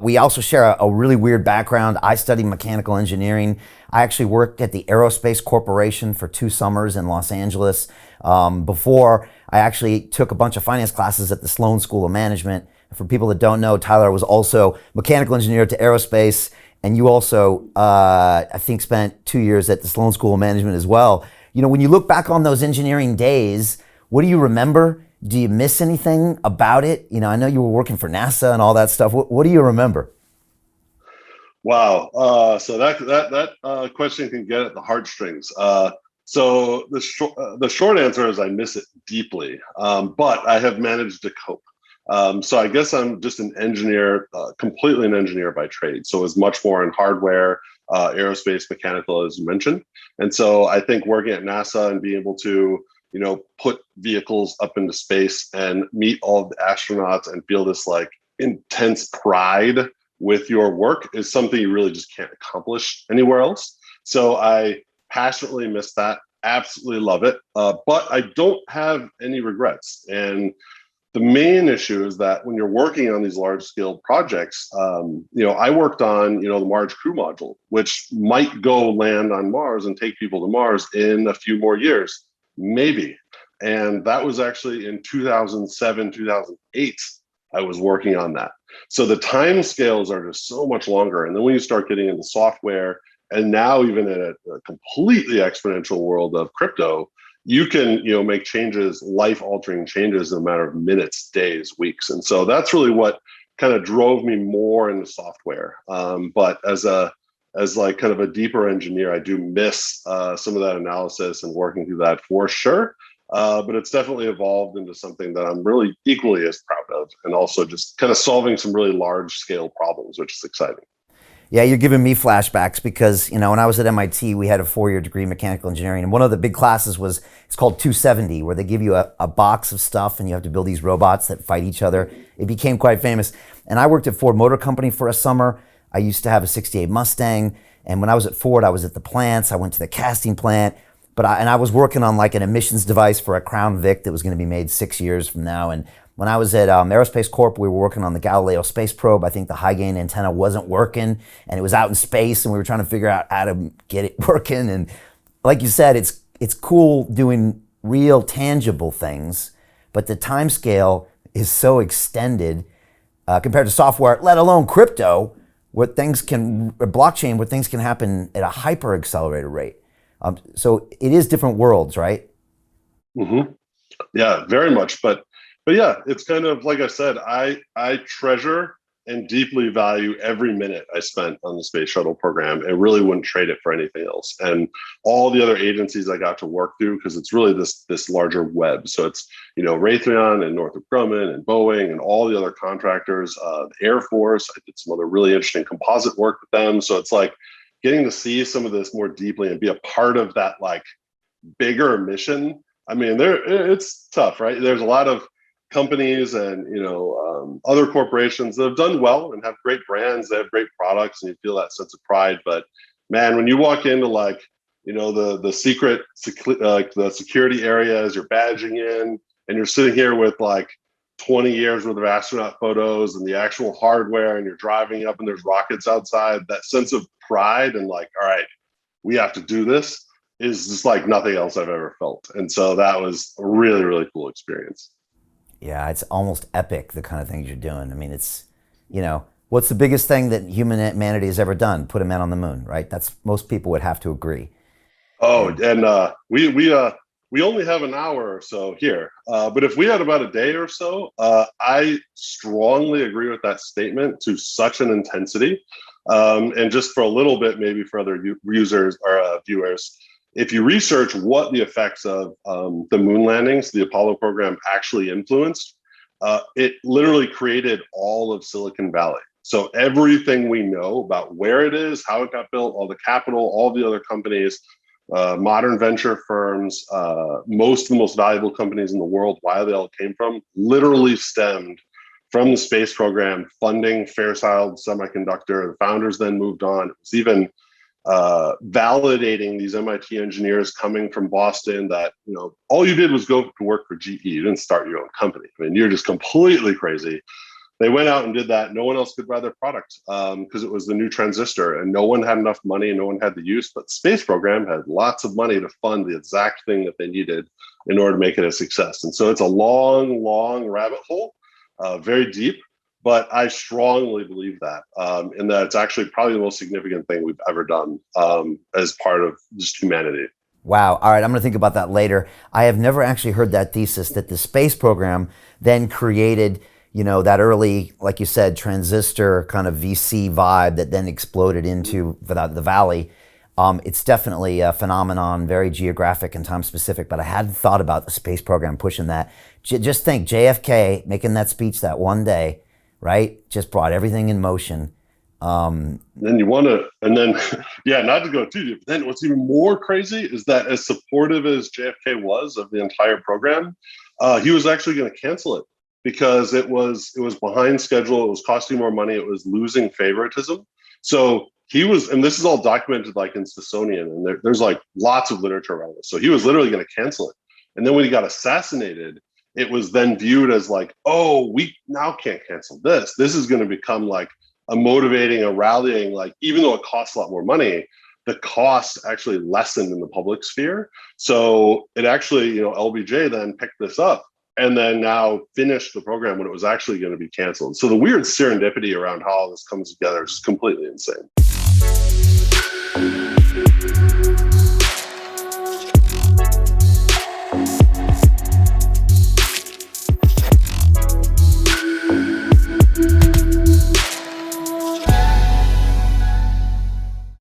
we also share a really weird background. I studied mechanical engineering. I actually worked at the Aerospace Corporation for 2 summers in Los Angeles. Before I actually took a bunch of finance classes at the Sloan School of Management. For people that don't know, Tyler was also mechanical engineer to aerospace, and you also, I think, spent 2 years at the Sloan School of Management as well. You know, when you look back on those engineering days, what do you remember? Do you miss anything about it? You know, I know you were working for NASA and all that stuff. What do you remember? Wow. So that question can get at the heartstrings. So the short answer is I miss it deeply, but I have managed to cope. So I guess I'm just an engineer, completely an engineer by trade. So it's much more in hardware, aerospace, mechanical, as you mentioned. And so I think working at NASA and being able to, put vehicles up into space and meet all of the astronauts and feel this like intense pride with your work is something you really just can't accomplish anywhere else. So I passionately miss that. Absolutely love it. But I don't have any regrets. And the main issue is that when you're working on these large scale projects, I worked on, the Mars crew module, which might go land on Mars and take people to Mars in a few more years, maybe. And that was actually in 2007, 2008, I was working on that. So the time scales are just so much longer. And then when you start getting into software, and now even in a completely exponential world of crypto, you can make changes, life-altering changes in a matter of minutes, days, weeks. And so that's really what kind of drove me more into software. But as like kind of a deeper engineer, I do miss some of that analysis and working through that for sure. But it's definitely evolved into something that I'm really equally as proud of, and also just kind of solving some really large scale problems, which is exciting. Yeah, you're giving me flashbacks because, when I was at MIT, we had a 4-year degree in mechanical engineering. And one of the big classes it's called 270, where they give you a box of stuff and you have to build these robots that fight each other. It became quite famous. And I worked at Ford Motor Company for a summer. I used to have a 68 Mustang. And when I was at Ford, I was at the plants. I went to the casting plant. I was working on like an emissions device for a Crown Vic that was going to be made 6 years from now. And when I was at Aerospace Corp, we were working on the Galileo space probe. I think the high gain antenna wasn't working and it was out in space and we were trying to figure out how to get it working. And like you said, it's cool doing real tangible things, but the time scale is so extended compared to software, let alone crypto, blockchain, where things can happen at a hyper accelerated rate. So it is different worlds, right? Mm-hmm. Yeah, very much. But yeah, it's kind of like I said, I treasure and deeply value every minute I spent on the space shuttle program and really wouldn't trade it for anything else. And all the other agencies I got to work through, because it's really this larger web. So it's, Raytheon and Northrop Grumman and Boeing and all the other contractors, the Air Force. I did some other really interesting composite work with them. So it's like getting to see some of this more deeply and be a part of that like bigger mission. I mean, it's tough, right? There's a lot of companies and other corporations that have done well and have great brands, they have great products, and you feel that sense of pride. But man, when you walk into like the secret the security areas, you're badging in, and you're sitting here with like 20 years worth of astronaut photos and the actual hardware, and you're driving up and there's rockets outside, that sense of pride and like, all right, we have to do this, is just like nothing else I've ever felt. And so that was a really, really cool experience. Yeah, it's almost epic, the kind of things you're doing. I mean, it's, what's the biggest thing that humanity has ever done? Put a man on the moon, right? That's, most people would have to agree. Oh, and we only have an hour or so here, but if we had about a day or so, I strongly agree with that statement to such an intensity. And just for a little bit, maybe for other users or viewers, if you research what the effects of the moon landings, the Apollo program actually influenced, it literally created all of Silicon Valley. So everything we know about where it is, how it got built, all the capital, all the other companies, modern venture firms, most of the most valuable companies in the world, why they all came from, literally stemmed from the space program funding Fairchild Semiconductor. The founders then moved on. It was even validating these MIT engineers coming from Boston that, all you did was go to work for GE. You didn't start your own company. I mean, you're just completely crazy. they went out and did that. No one else could buy their product because it was the new transistor, and no one had enough money and no one had the use. But the space program had lots of money to fund the exact thing that they needed in order to make it a success. And so it's a long, long rabbit hole, very deep. But I strongly believe that, and that it's actually probably the most significant thing we've ever done as part of just humanity. Wow. All right. I'm going to think about that later. I have never actually heard that thesis that the space program then created, that early, like you said, transistor kind of VC vibe that then exploded into the Valley. It's definitely a phenomenon, very geographic and time specific, but I hadn't thought about the space program pushing that. Just think JFK making that speech that one day, right? Just brought everything in motion. Then you want to, and then, yeah, not to go too deep. Then what's even more crazy is that as supportive as JFK was of the entire program, he was actually going to cancel it because it was behind schedule. It was costing more money. It was losing favoritism. So he was, and this is all documented like in Smithsonian, and there's like lots of literature around this. So he was literally going to cancel it. And then when he got assassinated, it was then viewed as like, oh, we now can't cancel this. This is going to become like a motivating, a rallying, like even though it costs a lot more money, the cost actually lessened in the public sphere. So it actually, LBJ then picked this up and then now finished the program when it was actually going to be canceled. So the weird serendipity around how all this comes together is completely insane.